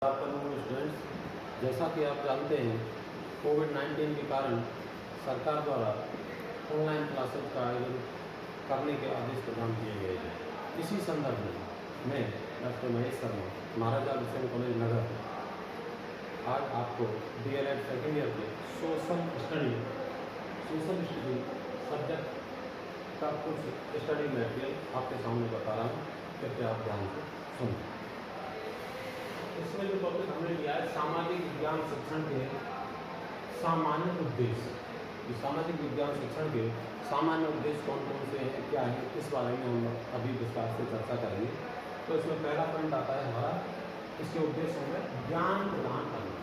Afternoon students, जैसा कि आप जानते हैं कोविड-19 के कारण सरकार द्वारा ऑनलाइन क्लासेज का आयोजन करने के आदेश प्रदान किए गए हैं। इसी संदर्भ में मैं डॉक्टर महेश शर्मा, महाराजा अग्रसेन कॉलेज नगर, आज आपको डीएलएड सेकेंड ईयर के सोशल स्टडी सब्जेक्ट का कुछ स्टडी मटेरियल आपके सामने बता रहा हूँ। कृपया आप ध्यान से सुनें। इसमें जो टॉपिक हमने लिया है सामाजिक विज्ञान शिक्षण के सामान्य उद्देश्य। सामाजिक विज्ञान शिक्षण के सामान्य उद्देश्य कौन कौन से हैं, क्या है, इस बारे में हम अभी विस्तार से चर्चा करेंगे। तो इसमें पहला पॉइंट आता है हमारा, इसके उद्देश्यों में ज्ञान प्रदान करना।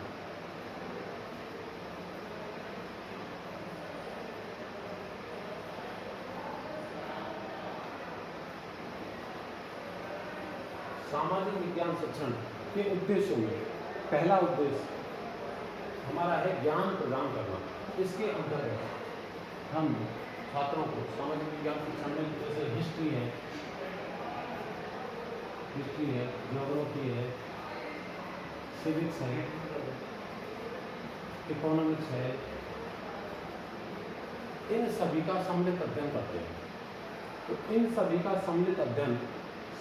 सामाजिक विज्ञान शिक्षण के उद्देश्यों में पहला उद्देश्य हमारा है ज्ञान प्रदान करना। इसके अंतर्गत हम छात्रों को सामाजिक विज्ञान शिक्षण में जैसे हिस्ट्री है, ज्योग्राफी है, सिविक्स है, इकोनॉमिक्स है, इन सभी का सम्मिलित अध्ययन करते हैं। तो इन सभी का सम्मिलित अध्ययन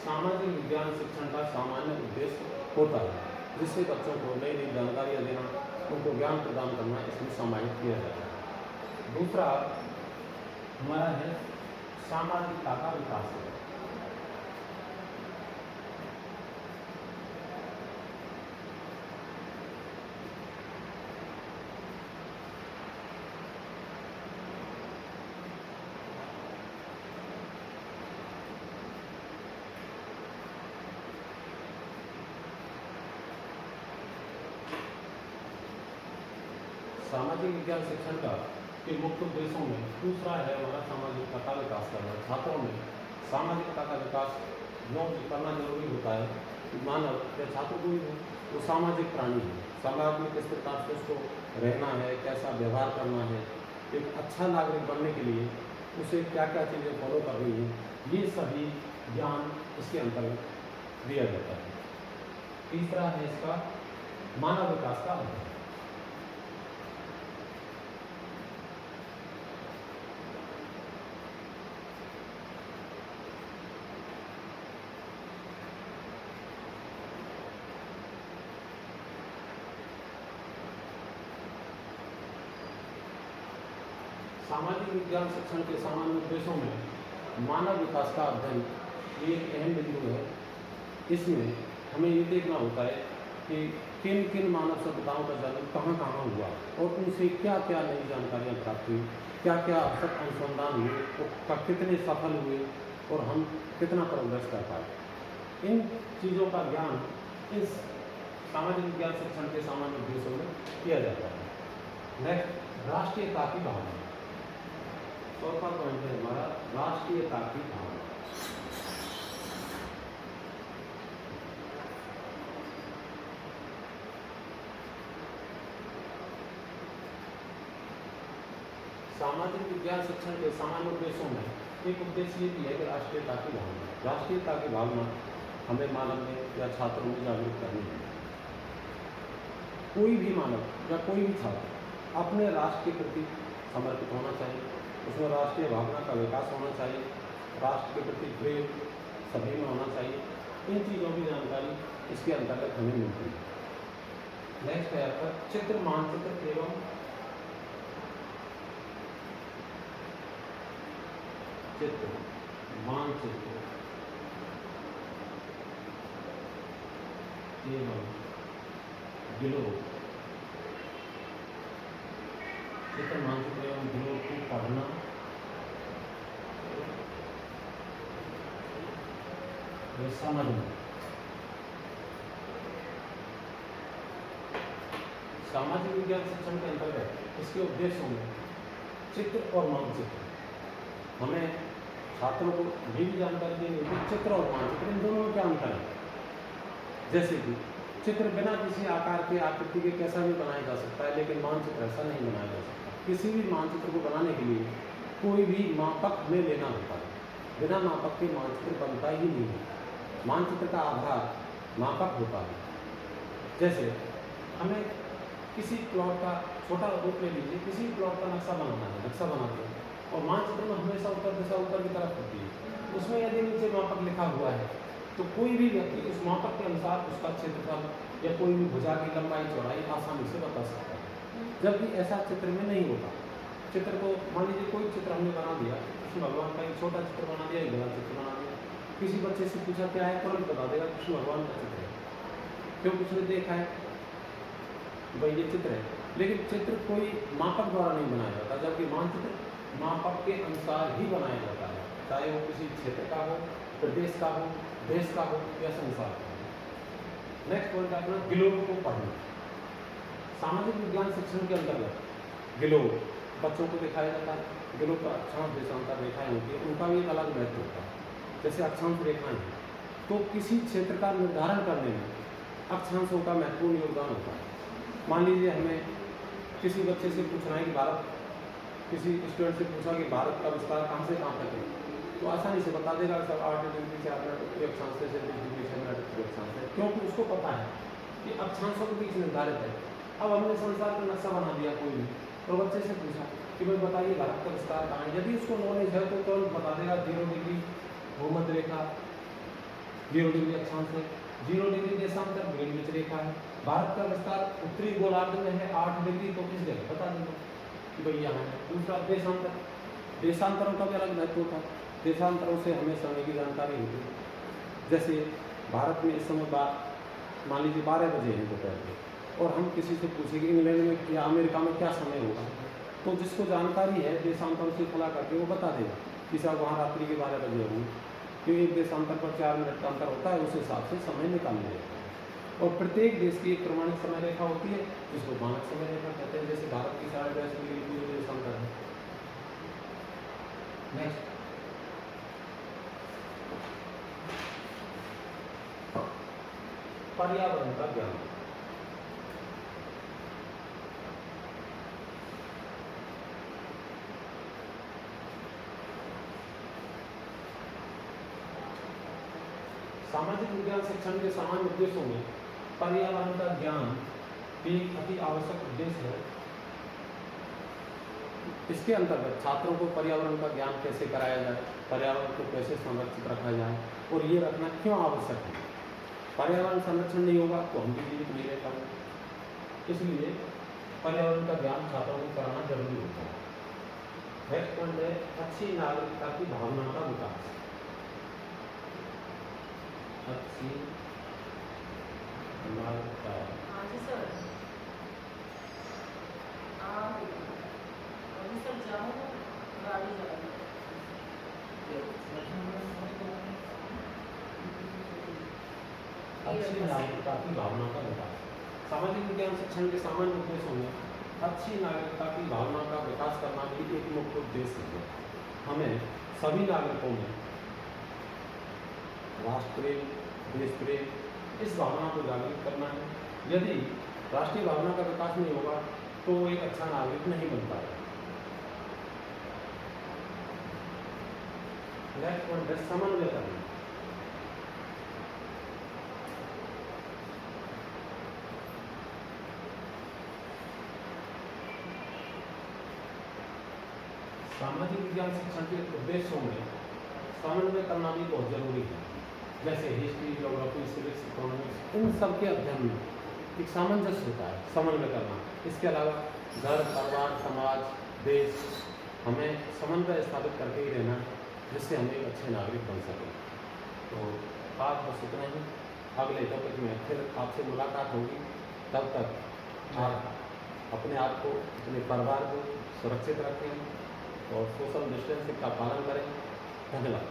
सामाजिक विज्ञान शिक्षण का सामान्य उद्देश्य होता है, जिससे बच्चों को नई नई जानकारियाँ देना, उनको ज्ञान प्रदान करना इसमें समाहित किया जाता है। दूसरा हमारा है सामाजिकता का विकास है। सामाजिक विज्ञान शिक्षण का के मुख्य उद्देश्यों में दूसरा है हमारा सामाजिकता का विकास करना। छात्रों में सामाजिकता का विकास जो करना जरूरी होता है। मानव या छात्र कोई हो वो सामाजिक प्राणी है। समाज में किस प्रकार से उसको रहना है, कैसा व्यवहार करना है, एक अच्छा नागरिक बनने के लिए उसे क्या क्या चीज़ें फॉलो करनी है, ये सभी ज्ञान इसके अंतर्गत दिया जाता है। तीसरा है इसका मानव विकास का अध्ययन। सामाजिक विज्ञान शिक्षण के सामान्य उद्देश्यों में मानव विकास का अध्ययन ये एक अहम बिंदु है। इसमें हमें ये देखना होता है कि किन किन मानव सभ्यताओं का जन्म कहाँ कहाँ हुआ और उनसे क्या क्या नई जानकारियाँ प्राप्त हुई, क्या क्या अनुसंधान हुए और कितने सफल हुए और हम कितना प्रोग्रेस कर पाए। इन चीज़ों का ज्ञान इस सामाजिक विज्ञान शिक्षण के सामान्य उद्देश्यों में किया जाता है। नेक्स्ट, राष्ट्रीयता की भावना। चौथा पॉइंट है हमारा राष्ट्रीयता की भावना। सामाजिक विज्ञान शिक्षण के सामान्य उद्देश्यों में एक उद्देश्य ये भी है कि राष्ट्रीयता की भावना। राष्ट्रीयता की भावना हमें मानव में या छात्रों में जागरूक करनी है। कोई भी मानव या कोई भी छात्र अपने राष्ट्र के प्रति समर्पित होना चाहिए, उसमें राष्ट्रीय भावना का विकास होना चाहिए, राष्ट्र के प्रति प्रेम सभी में होना चाहिए। इन चीज़ों की जानकारी इसके अंतर्गत हमें मिलती है। नेक्स्ट है आपका चित्र मानचित्र एवं चित्र मानचित्र एवं ग्लोब। चित्र मानचित्र एवं ग्लोब को पढ़ना व समझना। सामाजिक विज्ञान शिक्षण के अंतर्गत इसके उद्देश्यों में चित्र और मानचित्र हमें छात्रों को ये भी जानकारी देनी है कि चित्र और मानचित्र इन दोनों में क्या अंतर है। जैसे कि चित्र बिना किसी आकार के आकृति के कैसा भी बनाया जा सकता है, लेकिन मानचित्र ऐसा नहीं बनाया जा सकता। किसी भी मानचित्र को बनाने के लिए कोई भी मापक हमें लेना होता है। बिना मापक के मानचित्र बनता ही नहीं है। मानचित्र का आधार मापक होता है। जैसे हमें किसी प्लॉट का छोटा रूप ले लीजिए, किसी प्लॉट का नक्शा बनाना है, नक्शा बनाते हैं और मानचित्र में हमेशा उत्तर दिशा ऊपर की तरफ होती है। उसमें यदि नीचे मापक लिखा हुआ है तो कोई भी व्यक्ति उस मापक के अनुसार उसका क्षेत्रफल या कोई भी भुजा की लंबाई चौड़ाई आसानी से बता सकता है, जबकि ऐसा चित्र में नहीं होता। चित्र को मान लीजिए कोई चित्र हमने बना दिया, कृष्ण भगवान का एक छोटा चित्र बना दिया, एक बड़ा चित्र बना दिया, किसी बच्चे से पूछा क्या है, तुरंत बता देगा कृष्ण भगवान का चित्र है, क्यों उसने देखा है भाई ये चित्र है। लेकिन चित्र कोई मापक द्वारा नहीं बनाया जाता, जबकि मानचित्र मापक के अनुसार ही बनाया जाता है, चाहे वो किसी क्षेत्र का हो, प्रदेश का हो, देश का हो या संसार का हो। नेक्स्ट पॉइंट अपना ग्लोब को पढ़ना। सामाजिक विज्ञान शिक्षण के अंतर्गत ग्लोब बच्चों को दिखाया जाता है। ग्लोब का अक्षांश देशांतर रेखाएं होती है, उनका भी एक अलग महत्व होता है। जैसे अक्षांश रेखाएं हैं तो किसी क्षेत्र का निर्धारण करने में अक्षांशों का महत्वपूर्ण योगदान होता है। मान लीजिए हमें किसी बच्चे से पूछना है कि भारत, किसी स्टूडेंट से पूछा कि भारत का विस्तार कहाँ से कहाँ तक है, तो आसानी से बता देगा सब 8 डिग्री 4 मिनट अक्षांश से 20 डिग्री 6 मिनट अक्षांश है, क्योंकि उसको पता है कि अक्षांशों के बीच निर्धारित है। अब हमने संसार का नक्शा बना दिया कोई भी, तो बच्चे से पूछा कि भाई बताइए भारत का विस्तार कहाँ है, यदि उसको नॉलेज है तो तुरंत बता देगा 0 डिग्री भूमध्य रेखा, 0 डिग्री अक्षांश है, 0 डिग्री देशांतर ग्रीनविच रेखा है। भारत का विस्तार उत्तरी गोलार्ध में है 8 डिग्री, तो किस जगह बता देंगे कि भाई यहाँ है। दूसरा देशांतर, देशांतरों का भी अलग महत्व होता है। देशांतरों से हमें समय की जानकारी होती है। जैसे भारत में इस समय मान लीजिए 12 बजे हैं दोपहर के, और हम किसी से पूछेंगे इंग्लैंड में या अमेरिका में क्या समय होगा, तो जिसको जानकारी है देशांतरों से खुला करके वो बता देगा कि साहब वहाँ रात्रि के 12 बजे होंगे, क्योंकि एक देशांतर पर 4 मिनट का अंतर होता है, उस हिसाब से समय निकाल लिया जाता है। और प्रत्येक देश की एक प्रमाणित समय रेखा होती है जिसको मानक समय रेखा कहते हैं। जैसे भारत की 10.5 डिग्री पूरे देशांतर है। नेक्स्ट पर्यावरण का ज्ञान। सामाजिक विज्ञान शिक्षण के सामान्य उद्देश्यों में पर्यावरण का ज्ञान भी अति आवश्यक उद्देश्य है। इसके अंतर्गत छात्रों को पर्यावरण का ज्ञान कैसे कराया जाए, पर्यावरण को कैसे संरक्षित रखा जाए और ये रखना क्यों आवश्यक है। पर्यावरण संरक्षण नहीं होगा तो हम भी जीवित नहीं रह पाएंगे, इसलिए पर्यावरण का ज्ञान छात्रों को कराना जरूरी होता है। नेक्स्ट पॉइंट है अच्छी नागरिकता की भावना का विकास। अच्छी नागरिकता। हाँ जी सर, अभी सर जाओ गाड़ी जा रही अच्छी नागरिकता की भावना का विकास। सामाजिक विज्ञान शिक्षण के सामान्य उद्देश्यों में अच्छी नागरिकता की भावना का विकास करना भी एक मुख्य उद्देश्य है। हमें सभी नागरिकों में राष्ट्र प्रेम, देश प्रेम इस भावना को जागृत करना है। यदि राष्ट्रीय भावना का विकास नहीं होगा तो एक अच्छा नागरिक नहीं बन पाएगा। नेक्स्ट पॉइंट है समन्वय करना। सामाजिक विज्ञान शिक्षण के उद्देश्यों में समन्वय करना भी बहुत जरूरी है। जैसे हिस्ट्री, ज्योग्राफी, सिविक्स, इकोनॉमिक्स, इन सब के अध्ययन में एक सामंजस्य होता है, समन्वय करना। इसके अलावा घर, परिवार, समाज, देश, हमें समन्वय स्थापित करके ही रहना है, जिससे हम एक अच्छे नागरिक बन सकें। तो आज बस इतना ही। अगले टॉपिक में फिर आपसे मुलाकात होगी। तब तक आप अपने आप को, अपने परिवार को सुरक्षित रखें और सोशल डिस्टेंसिंग का पालन करें। धन्यवाद।